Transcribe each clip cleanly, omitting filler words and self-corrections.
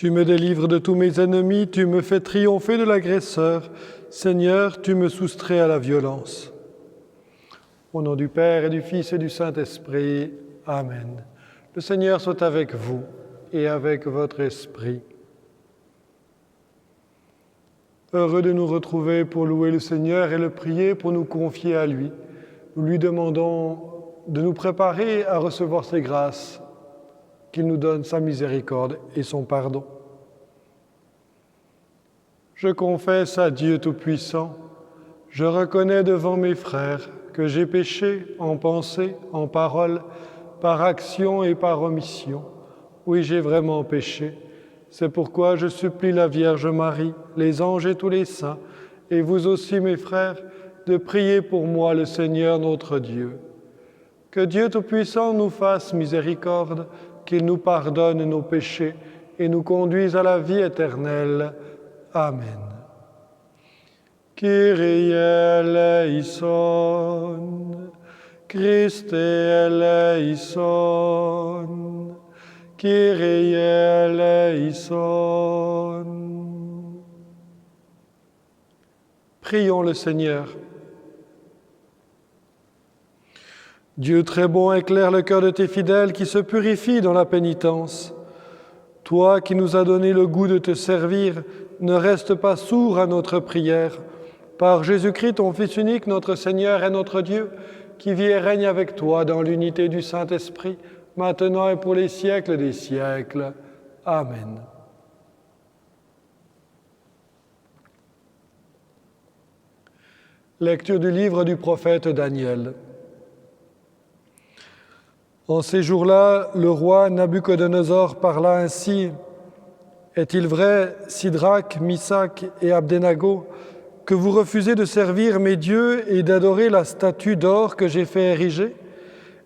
Tu me délivres de tous mes ennemis, tu me fais triompher de l'agresseur. Seigneur, tu me soustrais à la violence. Au nom du Père et du Fils et du Saint-Esprit. Amen. Le Seigneur soit avec vous et avec votre esprit. Heureux de nous retrouver pour louer le Seigneur et le prier pour nous confier à lui. Nous lui demandons de nous préparer à recevoir ses grâces, qu'il nous donne sa miséricorde et son pardon. Je confesse à Dieu Tout-Puissant, je reconnais devant mes frères que j'ai péché en pensée, en parole, par action et par omission. Oui, j'ai vraiment péché. C'est pourquoi je supplie la Vierge Marie, les anges et tous les saints, et vous aussi mes frères, de prier pour moi le Seigneur notre Dieu. Que Dieu Tout-Puissant nous fasse miséricorde, qu'il nous pardonne nos péchés et nous conduise à la vie éternelle. Amen. Kyrie eleison, Christe eleison, Kyrie eleison. Prions le Seigneur. Dieu très bon, éclaire le cœur de tes fidèles qui se purifient dans la pénitence. Toi qui nous as donné le goût de te servir, ne reste pas sourd à notre prière. Par Jésus-Christ, ton Fils unique, notre Seigneur et notre Dieu, qui vit et règne avec toi dans l'unité du Saint-Esprit, maintenant et pour les siècles des siècles. Amen. Lecture du livre du prophète Daniel. En ces jours-là, le roi Nabuchodonosor parla ainsi. « Est-il vrai, Sidrac, Misac et Abdenago, que vous refusez de servir mes dieux et d'adorer la statue d'or que j'ai fait ériger?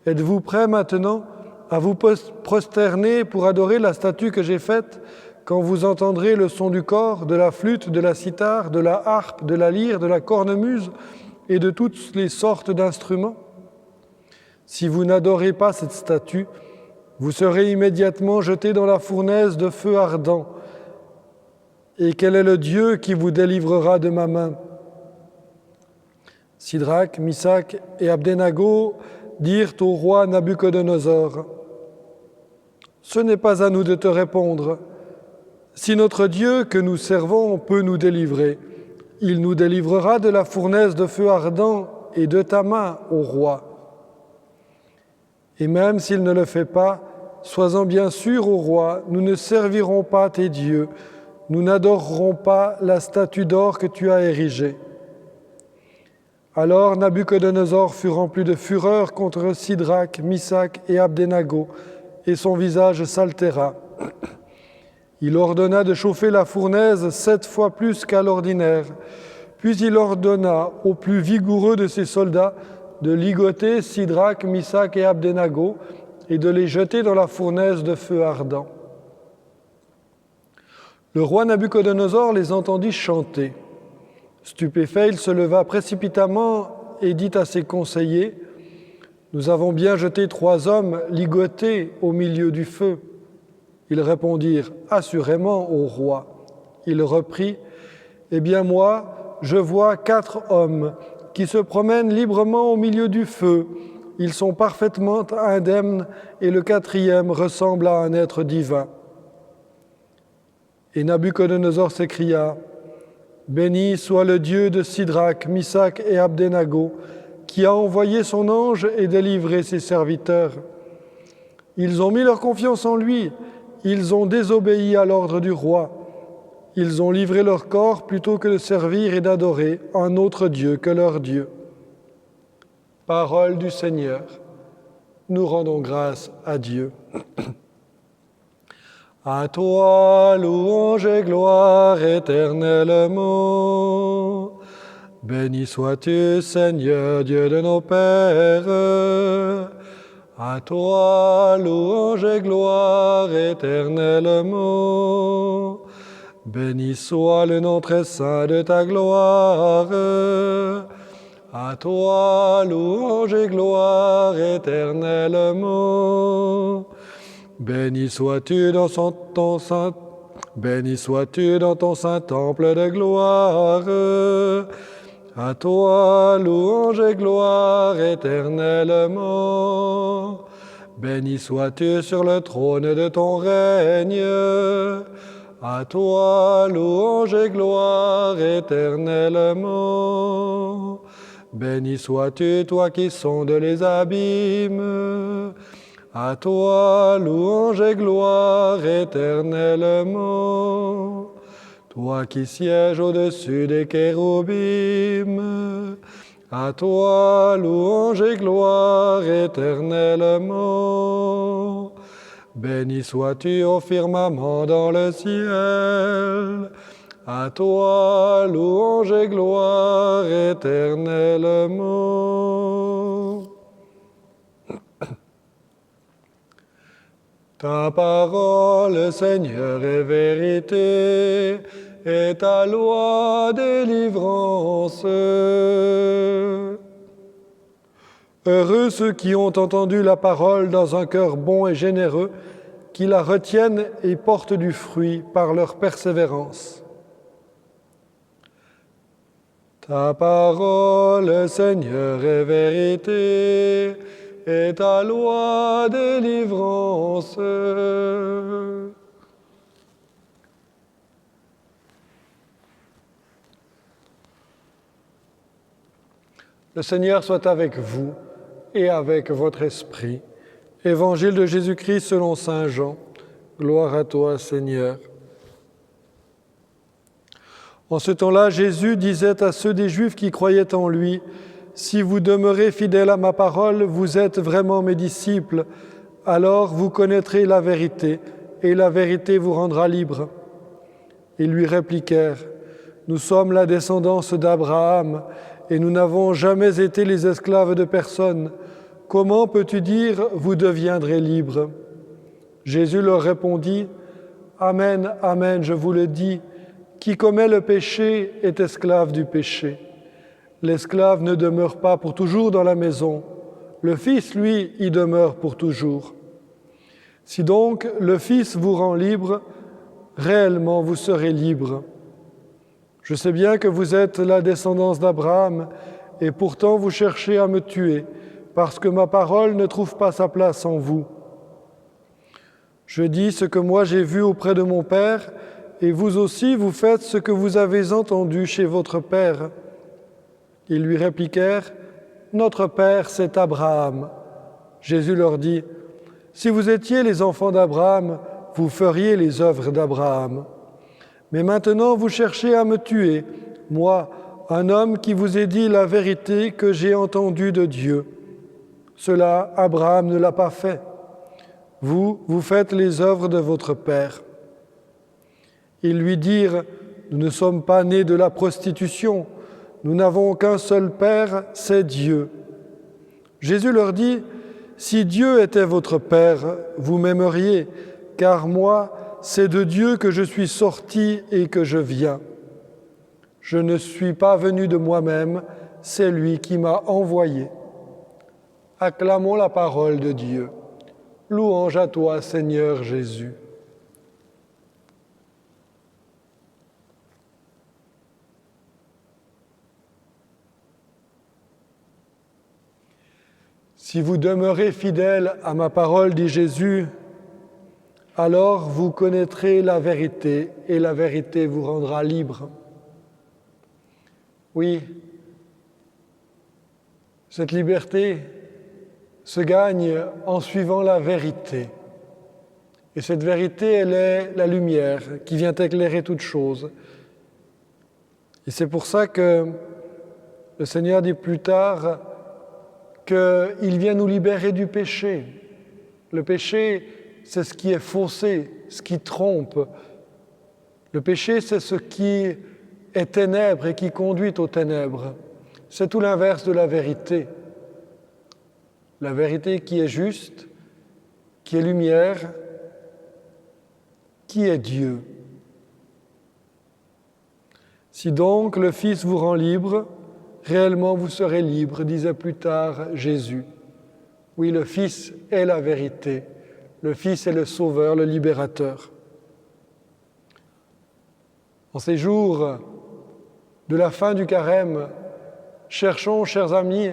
Êtes-vous prêts maintenant à vous prosterner pour adorer la statue que j'ai faite quand vous entendrez le son du cor, de la flûte, de la cithare, de la harpe, de la lyre, de la cornemuse et de toutes les sortes d'instruments? Si vous n'adorez pas cette statue, vous serez immédiatement jetés dans la fournaise de feu ardent. Et quel est le Dieu qui vous délivrera de ma main ?» Sidrac, Misac et Abdenago dirent au roi Nabuchodonosor, « Ce n'est pas à nous de te répondre. Si notre Dieu que nous servons peut nous délivrer, il nous délivrera de la fournaise de feu ardent et de ta main, ô roi. Et même s'il ne le fait pas, sois-en bien sûr, ô roi, nous ne servirons pas tes dieux, nous n'adorerons pas la statue d'or que tu as érigée. » Alors Nabuchodonosor fut rempli de fureur contre Sidrac, Misac et Abdenago, et son visage s'altéra. Il ordonna de chauffer la fournaise 7 fois plus qu'à l'ordinaire, puis il ordonna aux plus vigoureux de ses soldats de ligoter Sidrac, Misac et Abdenago et de les jeter dans la fournaise de feu ardent. Le roi Nabuchodonosor les entendit chanter. Stupéfait, il se leva précipitamment et dit à ses conseillers, « Nous avons bien jeté 3 hommes ligotés au milieu du feu. » Ils répondirent, « Assurément, ô roi. » Il reprit, « Eh bien moi, je vois 4 hommes qui se promènent librement au milieu du feu. Ils sont parfaitement indemnes et le 4e ressemble à un être divin. » Et Nabuchodonosor s'écria, « Béni soit le Dieu de Sidrac, Misac et Abdenago, qui a envoyé son ange et délivré ses serviteurs. Ils ont mis leur confiance en lui, ils ont désobéi à l'ordre du roi. Ils ont livré leur corps plutôt que de servir et d'adorer un autre Dieu que leur Dieu. » Parole du Seigneur. Nous rendons grâce à Dieu. À toi, louange et gloire éternellement. Béni sois-tu, Seigneur, Dieu de nos pères. À toi, louange et gloire éternellement. Béni soit le nom très saint de ta gloire. À toi, louange et gloire éternellement. Béni sois-tu dans ton saint Béni sois-tu dans ton saint temple de gloire. À toi, louange et gloire éternellement. Béni sois-tu sur le trône de ton règne. À toi, louange et gloire éternellement. Béni sois-tu, toi qui sondes les abîmes. À toi, louange et gloire éternellement. Toi qui sièges au-dessus des kéroubim. À toi, louange et gloire éternellement. Béni sois-tu au firmament dans le ciel. À toi, louange et gloire éternellement. Ta parole, Seigneur, est vérité, et ta loi délivrance. Heureux ceux qui ont entendu la parole dans un cœur bon et généreux, qui la retiennent et portent du fruit par leur persévérance. Ta parole, Seigneur, est vérité, et ta loi délivrance. Le Seigneur soit avec vous et avec votre esprit. Évangile de Jésus-Christ selon saint Jean. Gloire à toi, Seigneur. En ce temps-là, Jésus disait à ceux des Juifs qui croyaient en lui, « Si vous demeurez fidèles à ma parole, vous êtes vraiment mes disciples, alors vous connaîtrez la vérité, et la vérité vous rendra libre. » Ils lui répliquèrent, « Nous sommes la descendance d'Abraham, et nous n'avons jamais été les esclaves de personne. Comment peux-tu dire, vous deviendrez libres ?» Jésus leur répondit, « Amen, amen, je vous le dis, qui commet le péché est esclave du péché. L'esclave ne demeure pas pour toujours dans la maison, le Fils, lui, y demeure pour toujours. Si donc le Fils vous rend libre, réellement vous serez libre. Je sais bien que vous êtes la descendance d'Abraham, et pourtant vous cherchez à me tuer, parce que ma parole ne trouve pas sa place en vous. Je dis ce que moi j'ai vu auprès de mon Père, et vous aussi vous faites ce que vous avez entendu chez votre Père. » Ils lui répliquèrent, « Notre Père, c'est Abraham. » Jésus leur dit, « Si vous étiez les enfants d'Abraham, vous feriez les œuvres d'Abraham. Mais maintenant vous cherchez à me tuer, moi, un homme qui vous ai dit la vérité que j'ai entendue de Dieu. Cela, Abraham ne l'a pas fait. Vous, vous faites les œuvres de votre Père. » Ils lui dirent, « Nous ne sommes pas nés de la prostitution, nous n'avons qu'un seul Père, c'est Dieu. » Jésus leur dit, « Si Dieu était votre Père, vous m'aimeriez, car moi, c'est de Dieu que je suis sorti et que je viens. Je ne suis pas venu de moi-même, c'est lui qui m'a envoyé. » Acclamons la parole de Dieu. Louange à toi, Seigneur Jésus. Si vous demeurez fidèles à ma parole, dit Jésus, alors vous connaîtrez la vérité et la vérité vous rendra libre. Oui, cette liberté se gagne en suivant la vérité. Et cette vérité, elle est la lumière qui vient éclairer toute chose. Et c'est pour ça que le Seigneur dit plus tard qu'il vient nous libérer du péché. Le péché, c'est ce qui est faussé, ce qui trompe. Le péché, c'est ce qui est ténèbres et qui conduit aux ténèbres. C'est tout l'inverse de la vérité. La vérité qui est juste, qui est lumière, qui est Dieu. Si donc le Fils vous rend libre, réellement vous serez libre, disait plus tard Jésus. Oui, le Fils est la vérité. Le Fils est le Sauveur, le Libérateur. En ces jours de la fin du carême, cherchons, chers amis,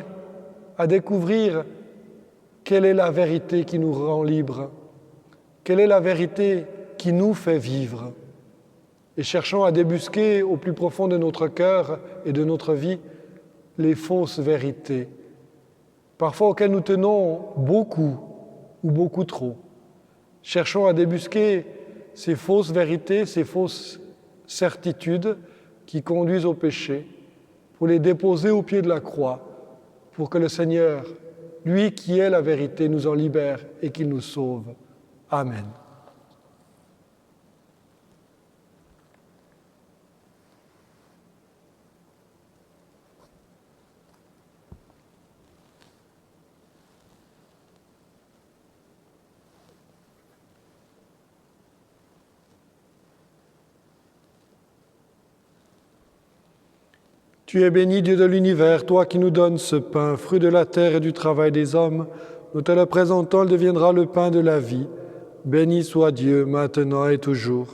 à découvrir quelle est la vérité qui nous rend libres, quelle est la vérité qui nous fait vivre. Et cherchons à débusquer au plus profond de notre cœur et de notre vie les fausses vérités, parfois auxquelles nous tenons beaucoup ou beaucoup trop. Cherchons à débusquer ces fausses vérités, ces fausses certitudes qui conduisent au péché, pour les déposer au pied de la croix, pour que le Seigneur, lui qui est la vérité, nous en libère et qu'il nous sauve. Amen. Tu es béni, Dieu de l'univers, toi qui nous donnes ce pain, fruit de la terre et du travail des hommes. Nous te le présentons, il deviendra le pain de la vie. Béni soit Dieu, maintenant et toujours.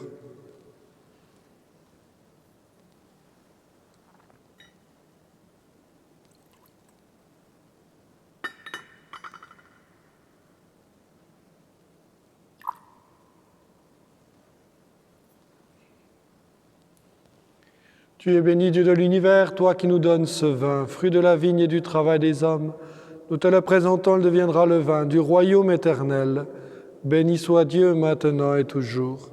Tu es béni, Dieu de l'univers, toi qui nous donnes ce vin, fruit de la vigne et du travail des hommes. Nous te le présentons, il deviendra le vin du royaume éternel. Béni soit Dieu, maintenant et toujours.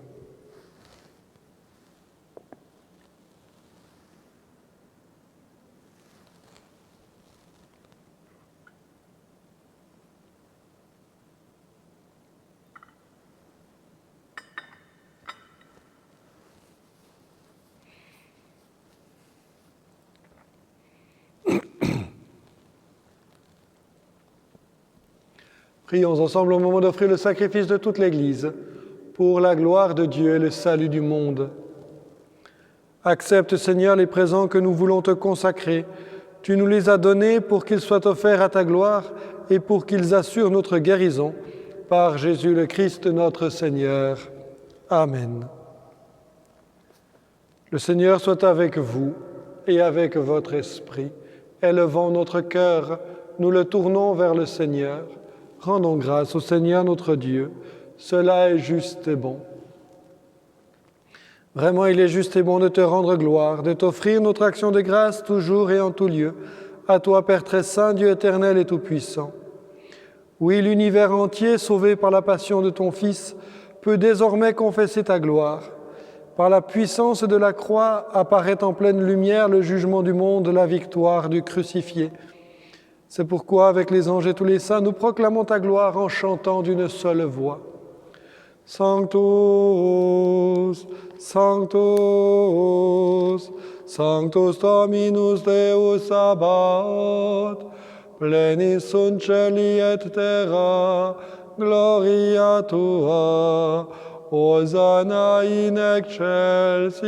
Prions ensemble au moment d'offrir le sacrifice de toute l'Église, pour la gloire de Dieu et le salut du monde. Accepte, Seigneur, les présents que nous voulons te consacrer. Tu nous les as donnés pour qu'ils soient offerts à ta gloire et pour qu'ils assurent notre guérison. Par Jésus le Christ, notre Seigneur. Amen. Le Seigneur soit avec vous et avec votre esprit. Élevons notre cœur, nous le tournons vers le Seigneur. Rendons grâce au Seigneur notre Dieu. Cela est juste et bon. Vraiment, il est juste et bon de te rendre gloire, de t'offrir notre action de grâce toujours et en tout lieu. À toi, Père très saint, Dieu éternel et tout-puissant. Oui, l'univers entier, sauvé par la passion de ton Fils, peut désormais confesser ta gloire. Par la puissance de la croix apparaît en pleine lumière le jugement du monde, la victoire du crucifié. C'est pourquoi, avec les anges et tous les saints, nous proclamons ta gloire en chantant d'une seule voix. Sanctus, Sanctus, Sanctus Dominus Deus Sabaoth, plenis sunt celi et terra, gloria tua, Hosanna in excelsis,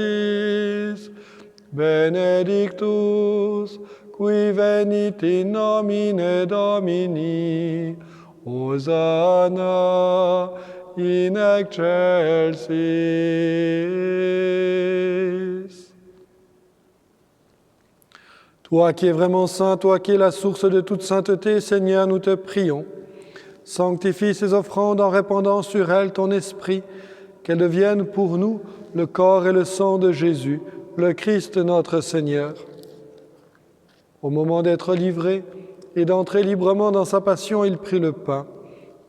benedictus, qui venit in nomine Domini, Hosanna in excelsis. Toi qui es vraiment saint, toi qui es la source de toute sainteté, Seigneur, nous te prions. Sanctifie ces offrandes en répandant sur elles ton esprit, qu'elles deviennent pour nous le corps et le sang de Jésus, le Christ notre Seigneur. Au moment d'être livré et d'entrer librement dans sa passion, il prit le pain.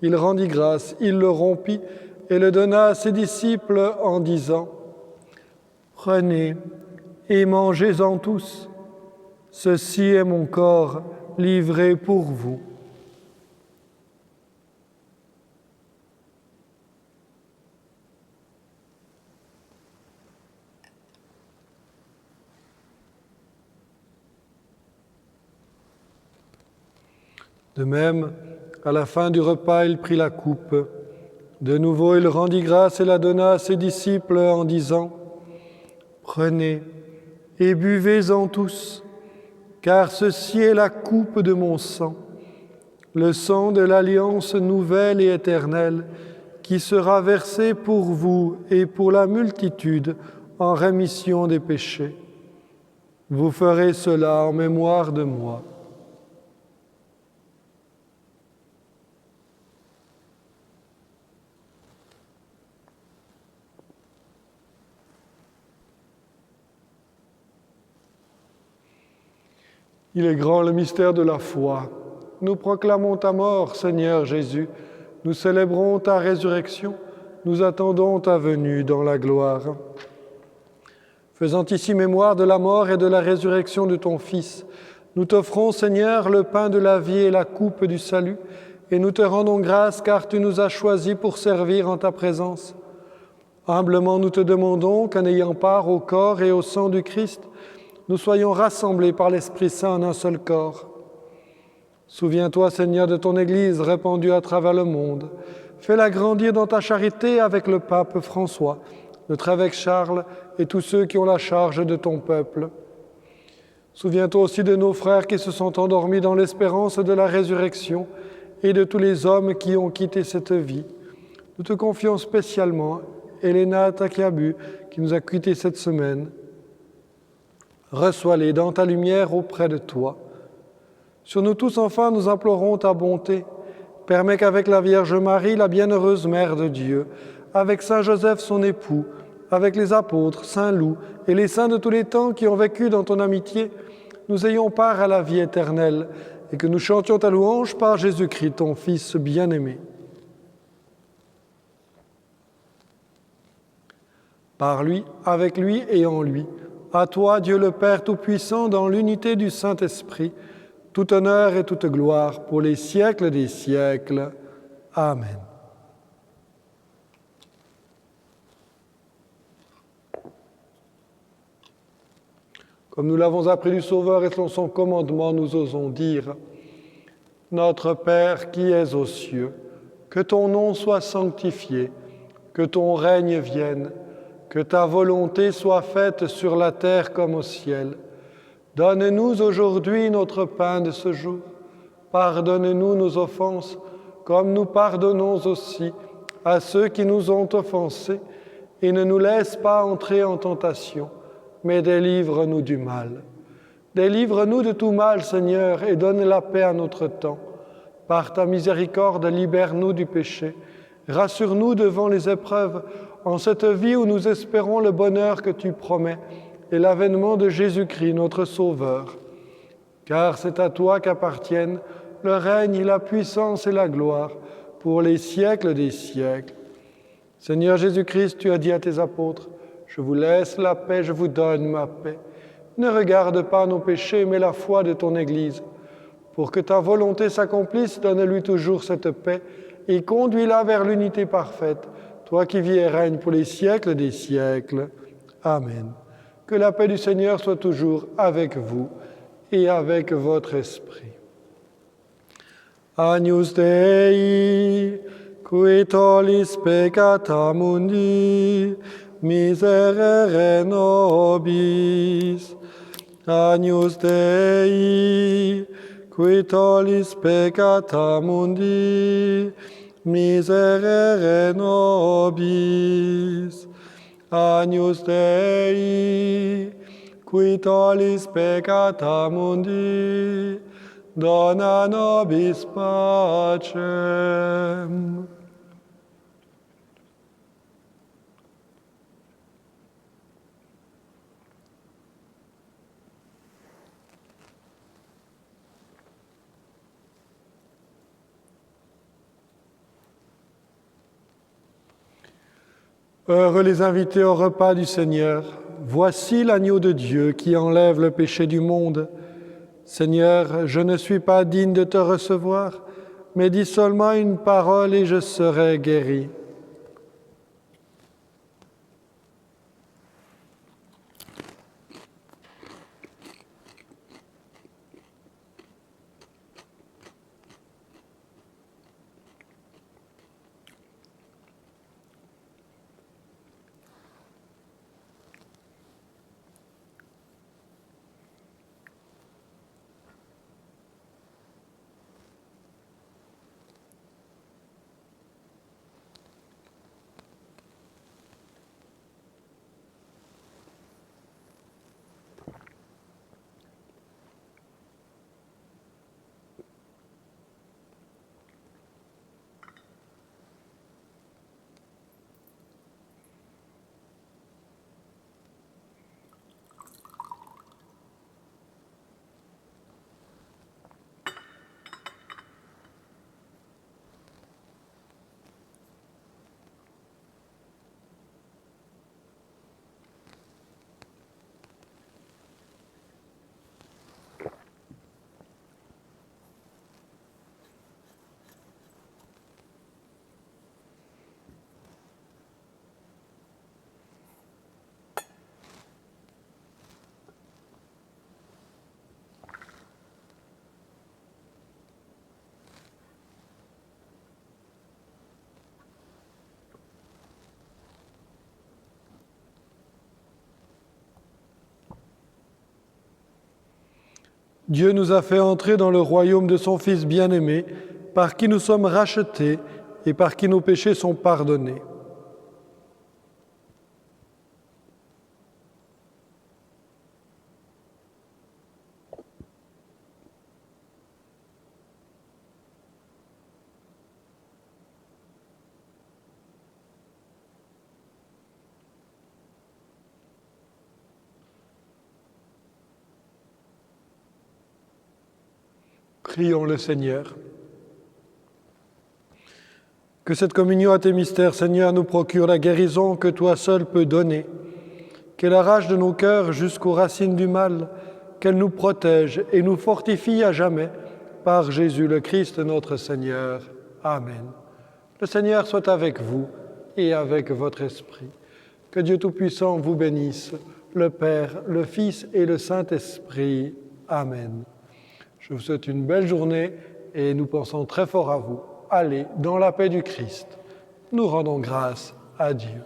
Il rendit grâce, il le rompit et le donna à ses disciples en disant : « Prenez et mangez-en tous. Ceci est mon corps livré pour vous. » De même, à la fin du repas, il prit la coupe. De nouveau, il rendit grâce et la donna à ses disciples en disant : « Prenez et buvez-en tous, car ceci est la coupe de mon sang, le sang de l'alliance nouvelle et éternelle, qui sera versé pour vous et pour la multitude en rémission des péchés. Vous ferez cela en mémoire de moi. Il est grand le mystère de la foi. Nous proclamons ta mort, Seigneur Jésus. Nous célébrons ta résurrection. Nous attendons ta venue dans la gloire. Faisant ici mémoire de la mort et de la résurrection de ton Fils, nous t'offrons, Seigneur, le pain de la vie et la coupe du salut, et nous te rendons grâce car tu nous as choisis pour servir en ta présence. Humblement, nous te demandons qu'en ayant part au corps et au sang du Christ, nous soyons rassemblés par l'Esprit Saint en un seul corps. Souviens-toi, Seigneur, de ton Église répandue à travers le monde. Fais-la grandir dans ta charité avec le pape François, notre évêque Charles et tous ceux qui ont la charge de ton peuple. Souviens-toi aussi de nos frères qui se sont endormis dans l'espérance de la résurrection et de tous les hommes qui ont quitté cette vie. Nous te confions spécialement Elena Takiabu qui nous a quittés cette semaine. Reçois-les dans ta lumière auprès de toi. Sur nous tous, enfin, nous implorons ta bonté. Permets qu'avec la Vierge Marie, la bienheureuse Mère de Dieu, avec Saint Joseph, son époux, avec les apôtres, Saint Loup et les saints de tous les temps qui ont vécu dans ton amitié, nous ayons part à la vie éternelle et que nous chantions ta louange par Jésus-Christ, ton Fils bien-aimé. Par lui, avec lui et en lui, à toi, Dieu le Père Tout-Puissant, dans l'unité du Saint-Esprit, tout honneur et toute gloire pour les siècles des siècles. Amen. Comme nous l'avons appris du Sauveur et selon son commandement, nous osons dire « Notre Père qui es aux cieux, que ton nom soit sanctifié, que ton règne vienne, que ta volonté soit faite sur la terre comme au ciel. Donne-nous aujourd'hui notre pain de ce jour. Pardonne-nous nos offenses, comme nous pardonnons aussi à ceux qui nous ont offensés, et ne nous laisse pas entrer en tentation, mais délivre-nous du mal. Délivre-nous de tout mal, Seigneur, et donne la paix à notre temps. Par ta miséricorde, libère-nous du péché. Rassure-nous devant les épreuves, en cette vie où nous espérons le bonheur que tu promets et l'avènement de Jésus-Christ, notre Sauveur. Car c'est à toi qu'appartiennent le règne, la puissance et la gloire pour les siècles des siècles. Seigneur Jésus-Christ, tu as dit à tes apôtres, « Je vous laisse la paix, je vous donne ma paix. Ne regarde pas nos péchés, mais la foi de ton Église. Pour que ta volonté s'accomplisse, donne-lui toujours cette paix et conduis-la vers l'unité parfaite, toi qui vis et règnes pour les siècles des siècles. Amen. Que la paix du Seigneur soit toujours avec vous et avec votre esprit. Agnus Dei, qui tollis peccata mundi, miserere nobis. Agnus Dei, qui tollis peccata mundi, miserere nobis. Agnus Dei, qui tollis peccata mundi, dona nobis pacem. Heureux les invités au repas du Seigneur. Voici l'agneau de Dieu qui enlève le péché du monde. Seigneur, je ne suis pas digne de te recevoir, mais dis seulement une parole et je serai guéri. Dieu nous a fait entrer dans le royaume de son Fils bien-aimé, par qui nous sommes rachetés et par qui nos péchés sont pardonnés. Prions le Seigneur. Que cette communion à tes mystères, Seigneur, nous procure la guérison que toi seul peux donner, qu'elle arrache de nos cœurs jusqu'aux racines du mal, qu'elle nous protège et nous fortifie à jamais, par Jésus le Christ notre Seigneur. Amen. Le Seigneur soit avec vous et avec votre esprit. Que Dieu Tout-Puissant vous bénisse, le Père, le Fils et le Saint-Esprit. Amen. Je vous souhaite une belle journée et nous pensons très fort à vous. Allez dans la paix du Christ. Nous rendons grâce à Dieu.